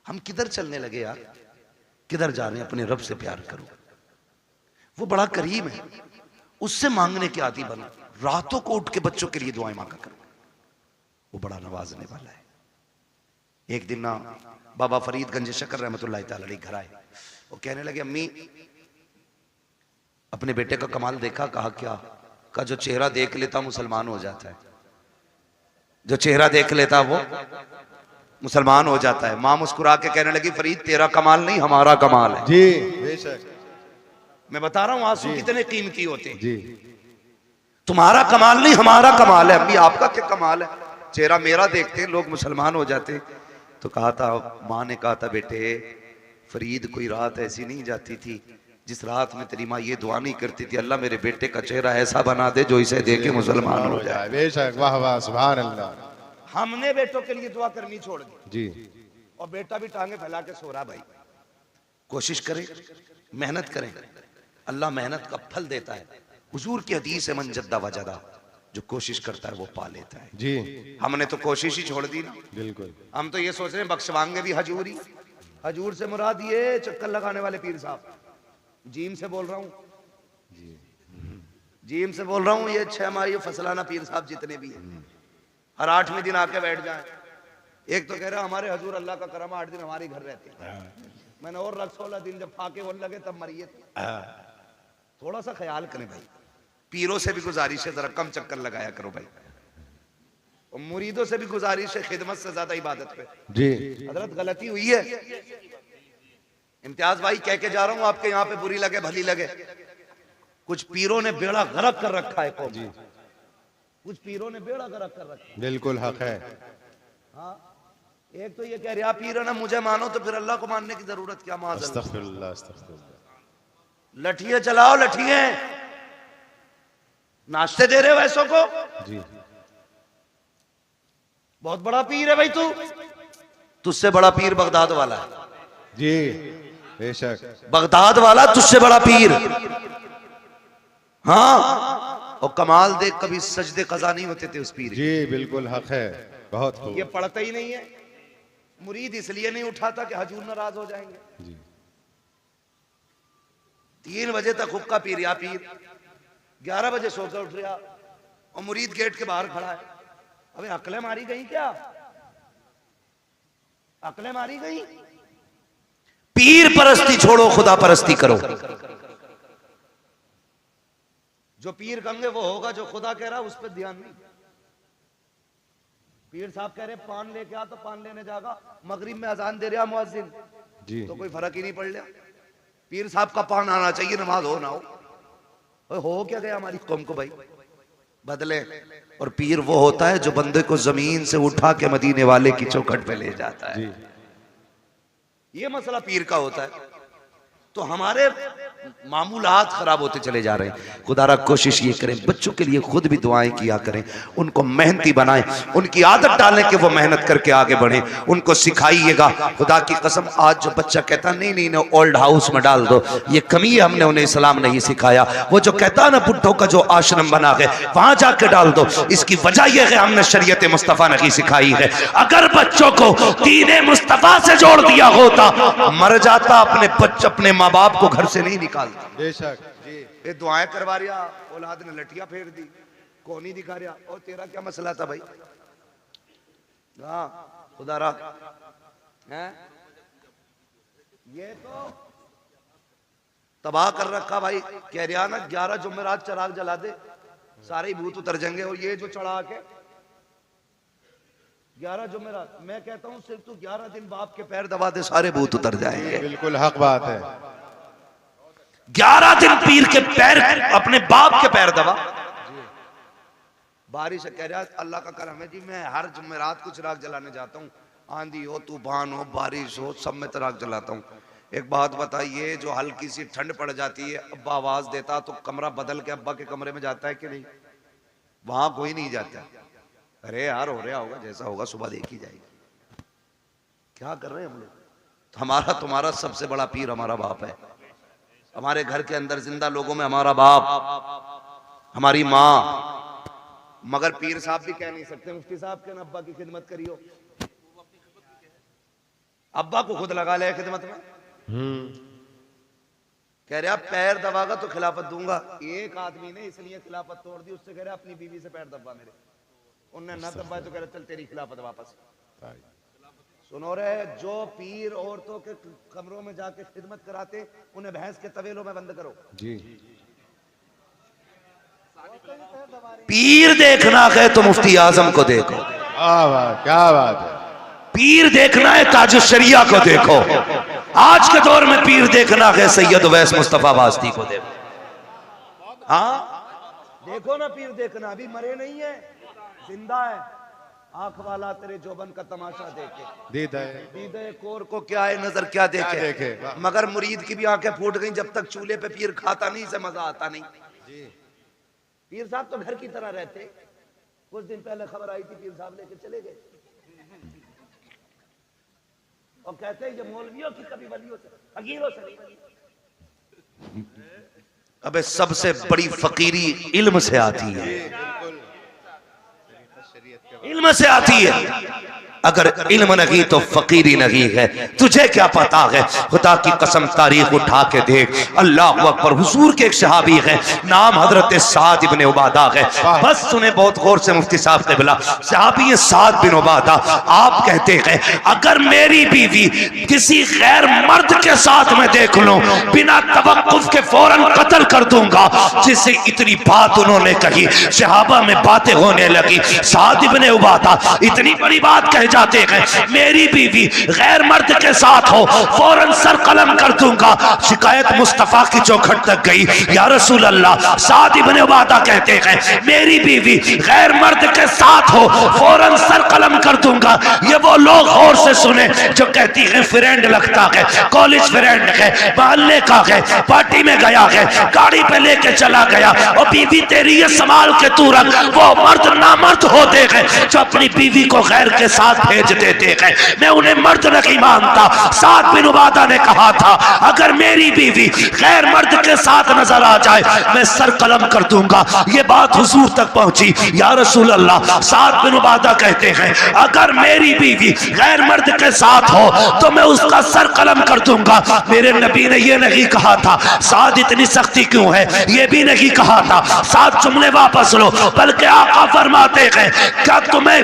S1: हम किधर चलने लगे यार, किधर जा रहे हैं? अपने रब से प्यार करो, वो बड़ा करीम है, उससे मांगने के आदी बनो। रातों को उठ के बच्चों के लिए दुआएं मांगा करो, वो बड़ा नवाजने वाला है। एक दिन ना बाबा फरीदगंज शकर रहमतुल्लाह तआला अलैह घर आए। वो कहने लगे अम्मी अपने बेटे का कमाल देखा? कहा क्या? का जो चेहरा देख लेता मुसलमान हो जाता है, जो चेहरा देख लेता वो मुसलमान हो जाता है। मां मुस्कुरा के कहने लगी फरीद तेरा कमाल नहीं हमारा कमाल है।
S2: जी बेशक।
S1: मैं बता रहा हूं आंसू कितने कीमती होते हैं।
S2: जी
S1: तुम्हारा कमाल नहीं हमारा कमाल है। अम्मी आपका क्या कमाल है? चेहरा मेरा देखते हैं लोग मुसलमान हो जाते। तो कहा था, माँ ने कहा था बेटे फरीद कोई रात ऐसी नहीं जाती थी जिस रात में तेरी माँ ये दुआ नहीं करती थी अल्लाह मेरे बेटे का चेहरा ऐसा बना दे जो इसे देखे मुसलमान हो जाए।
S2: बेशक वाह वाह सुभान अल्लाह।
S1: हमने बेटों के लिए दुआ करनी छोड़ दी
S2: जी
S1: और बेटा भी टांगे फैला के सो रहा। भाई कोशिश करें, मेहनत करें, अल्लाह मेहनत का फल देता है। हुजूर की हदीस है मन जद्दा वजदा, जो कोशिश करता है वो पा लेता है।
S2: जी
S1: हमने तो कोशिश ही छोड़ दी ना।
S2: बिल्कुल।
S1: हम तो ये सोच रहे हैं बख्शवाएंगे भी हजूर ही। हजूर से मुराद ये चक्कर लगाने वाले पीर साहब, जीम से बोल रहा हूँ, जीम से बोल रहा हूँ, ये 6 माह ये फसलाना पीर साहब जितने भी हैं हर 8वें दिन आके बैठ जाएं। एक तो कह रहा हमारे हजूर अल्लाह का करम 8 दिन हमारे घर रहते हैं। मैंने और रख 16 दिन जब फाके होने लगे तब मरिए। थोड़ा सा ख्याल करें भाई, पीरों से भी गुजारिश है जरा कम चक्कर लगाया करो भाई, और मुरीदों से भी गुजारिश है खिदमत से ज्यादा इबादत पे।
S2: जी
S1: हजरत गलती हुई है, इम्तियाज भाई कह के जा रहा हूं, आपके यहाँ पे बुरी लगे भली लगे, कुछ पीरों ने बेड़ा गरक कर रखा है कौम जी, कुछ पीरों ने बेड़ा गरक कर रखा है।
S2: बिल्कुल हक है।
S1: हाँ एक तो ये कह रहा पीर है ना मुझे मानो तो फिर अल्लाह को मानने की जरूरत क्या?
S2: अस्तगफिरुल्लाह अस्तगफिरुल्लाह।
S1: लठिए चलाओ, लठिए नाश्ते दे रहे हो ऐसों को।
S2: जी
S1: बहुत बड़ा पीर है भाई तू, तुझसे बड़ा पीर बगदाद वाला है।
S2: जी बेशक।
S1: बगदाद वाला तुझसे बड़ा पीर। हाँ, और कमाल देख, कभी सजदे कज़ा नहीं होते थे उस पीर।
S2: जी बिल्कुल हक है, बहुत खूब।
S1: ये पढ़ता ही नहीं है, मुरीद इसलिए नहीं उठाता कि हजूर नाराज हो जाएंगे।
S2: जी
S1: 3 बजे तक हुक्का पी रहा पीर, 11 बजे सोकर उठ रहा और मुरीद गेट के बाहर खड़ा है। अबे अकलें मारी गई क्या? अकलें मारी गई? पीर परस्ती छोड़ो, खुदा परस्ती करो। जो पीर कहेंगे वो होगा, जो खुदा कह रहा उस पर ध्यान नहीं। पीर साहब कह रहे पान लेके आ तो पान लेने जाएगा, मगरिब में अजान दे रहा मुअज्जिन
S2: जी
S1: तो कोई फर्क ही नहीं पड़ रहा। पीर साहब का पान आना चाहिए, नमाज हो ना हो क्या गया हमारी कौम को भाई, बदले। और पीर वो होता है जो बंदे को जमीन से उठा के मदीने वाले की चौखट पे ले जाता है। ये मसला पीर का होता है। तो हमारे मामूलात खराब होते चले जा रहे हैं। खुदारा कोशिश ये करें, बच्चों के लिए खुद भी दुआएं किया करें, उनको मेहनती बनाएं, उनकी आदत डालें कि वो मेहनत करके आगे बढ़े, उनको सिखाइएगा। खुदा की कसम, आज जो बच्चा कहता नहीं नहीं ना ओल्ड हाउस में डाल दो, ये कमी है, हमने उन्हें इस्लाम नहीं सिखाया। वो जो कहता ना बुढ़ों का जो आश्रम बना है वहां जाके डाल दो, इसकी वजह यह है हमने शरीयत मुस्तफा नहीं सिखाई है। अगर बच्चों को दीन मुस्तफा से जोड़ दिया होता, मर जाता अपने माँ बाप को घर से नहीं निकालता।
S2: बेशक जी।
S1: ये दुआएं करवा रहा, औलाद ने लठिया फेर दी, कौन ही दिखा रहा। और तेरा क्या मसला था भाई? हाँ खुदा है, ये तो तबाह कर रखा भाई। कह रहा ना 11 जुमेरात चराग जला दे, सारे भूत उतर जाएंगे। और ये जो चढ़ा के 11 जुमेरात, मैं कहता हूँ सिर्फ तू 11 दिन बाप के पैर दबा दे, सारे भूत उतर जाएंगे।
S2: बिल्कुल हक बात है।
S1: 11 दिन पीर के पैर, अपने बाप के पैर दबा। बारिश कह रहा अल्लाह का करम है जी, मैं हर जुमेरात को चिराग जलाने जाता हूँ, आंधी हो तूफान हो बारिश हो सब में चिराग जलाता हूँ। एक बात बताइए, जो हल्की सी ठंड पड़ जाती है, अब्बा आवाज देता तो कमरा बदल के अब्बा के कमरे में जाता है कि नहीं? वहां कोई नहीं जाता। अरे यार हो रहा होगा, जैसा होगा सुबह देखी जाएगी। क्या कर रहे हैं हम लोग? तो हमारा तुम्हारा सबसे बड़ा पीर हमारा बाप है। हमारे घर के अंदर जिंदा लोगों में हमारा बाप, हमारी माँ। मगर पीर साहब भी कह नहीं सकते मुफ्ती साहब के अब्बा की खिदमत करियो। अब्बा को खुद लगा ले खिदमत में। कह रहा पैर दबागा तो खिलाफत दूंगा। एक आदमी ने इसलिए खिलाफत तोड़ दी, उससे कह रहा अपनी बीवी से पैर दबा मेरे, उनने ना दबा तो कह रहा चल तेरी खिलाफत वापस। सुनो रे, जो पीर औरतों के कमरों में जाके खिदमत कराते उन्हें भैंस के तवेलों में बंद करो
S2: जी।
S1: पीर देखना है तो मुफ्ती आजम को देखो।
S2: क्या बात है।
S1: पीर देखना है ताज शरिया को देखो। आज के दौर में पीर देखना है सैयद उवैस मुस्तफा वास्ती को देखो। हाँ देखो ना, पीर देखना, अभी मरे नहीं है, जिंदा है। आंख वाला तेरे जोबन का तमाशा देखे, दीदे कोर को क्या है नजर क्या देखे। मगर मुरीद की भी आंखें फूट गई, जब तक चूल्हे पे पीर खाता नहीं से मजा आता नहीं। पीर साहब तो घर की तरह रहते। कुछ दिन पहले खबर आई थी, पीर साहब लेके चले गए और कहते हैं ये मौलवियों की कभी वलियों से फकीरों से नहीं बनी। अबे सबसे बड़ी फकीरी इल्म से आती है, इल्म से आती है। अगर इल्म नहीं तो फकीरी नहीं है। तुझे क्या पता है? खुदा की कसम तारीख उठा के देख। अल्लाह अकबर। हुजूर के एक सहाबी है, नाम हजरत साद इब्ने उबादा है। बस सुने बहुत गौर से मुफ्ती साहब क़िबला। सहाबी है साद बिन उबादा। आप कहते हैं अगर मेरी बीवी किसी गैर मर्द के साथ में देख लूं, बिना तवक्कुफ के फौरन कत्ल कर दूंगा। जिससे इतनी बात उन्होंने कही, सहाबा में बातें होने लगी। साद इब्ने उबादा इतनी बड़ी बात कह
S3: जाते हैं मेरी बीवी गैर मर्द के साथ हो फौरन सर कलम कर दूंगा। शिकायत मुस्तफा की चौखट तक गई। या रसूल अल्लाह, साद इब्न उबादा कहते हैं मेरी बीवी गैर मर्द के साथ हो फौरन सर कलम कर दूंगा। ये वो लोग गौर से सुने जो कहती है फ्रेंड लगता है, कॉलेज फ्रेंड है, मोहल्ले का है, पार्टी में गया है, गाड़ी पे लेके चला गया और बीवी तेरी ये संभाल के तू रख। वो मर्द नामर्द होते हैं जो अपनी बीवी को गैर के साथ भेज देते हैं। मैं उन्हें मर्द नहीं मानता। साद बिन उबादा ने कहा था अगर मेरी बीवी गैर मर्द के साथ नजर आ जाए मैं सर कलम कर दूंगा। ये बात हुजूर तक पहुंची। या रसूल अल्लाह, साद बिन उबादा कहते हैं अगर मेरी बीवी गैर मर्द के साथ हो तो मैं उसका सर कलम कर दूंगा। मेरे नबी ने ये नहीं कहा था साद इतनी सख्ती क्यों है, ये भी नहीं कहा था साद जुमले वापस लो, बल्कि आका फरमाते हैं क्या तुम्हें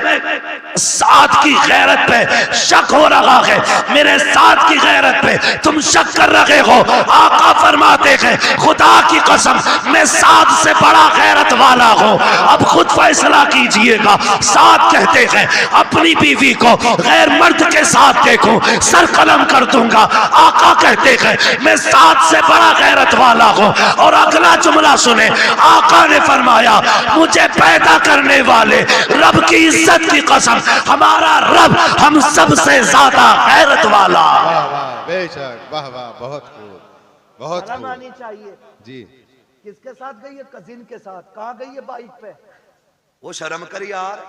S3: साद की गैरत पे शक हो रहा है? मेरे साद की गैरत पे तुम शक कर रहे हो? आका फरमाते हैं खुदा की कसम मैं साद से बड़ा गैरत वाला हूं। अब खुद फैसला कीजिएगा। साद कहते हैं अपनी बीवी को गैर मर्द के साथ देखूं सर कलम कर दूंगा। आका कहते हैं मैं साद से बड़ा गैरत वाला हूं। और अगला जुमला सुने, आका ने फरमाया मुझे पैदा करने वाले रब की इज्जत की कसम हमारा रब हम सब से ज्यादा गैरत वाला।
S2: वाह वाह, बेशक, वाह वाह, बहुत खूब, बहुत
S4: शर्म
S2: खूब।
S4: आनी चाहिए।
S2: जी,
S4: किसके साथ गई है? कजिन के साथ। कहाँ गई है? बाइक पे।
S1: वो शर्म कर यार।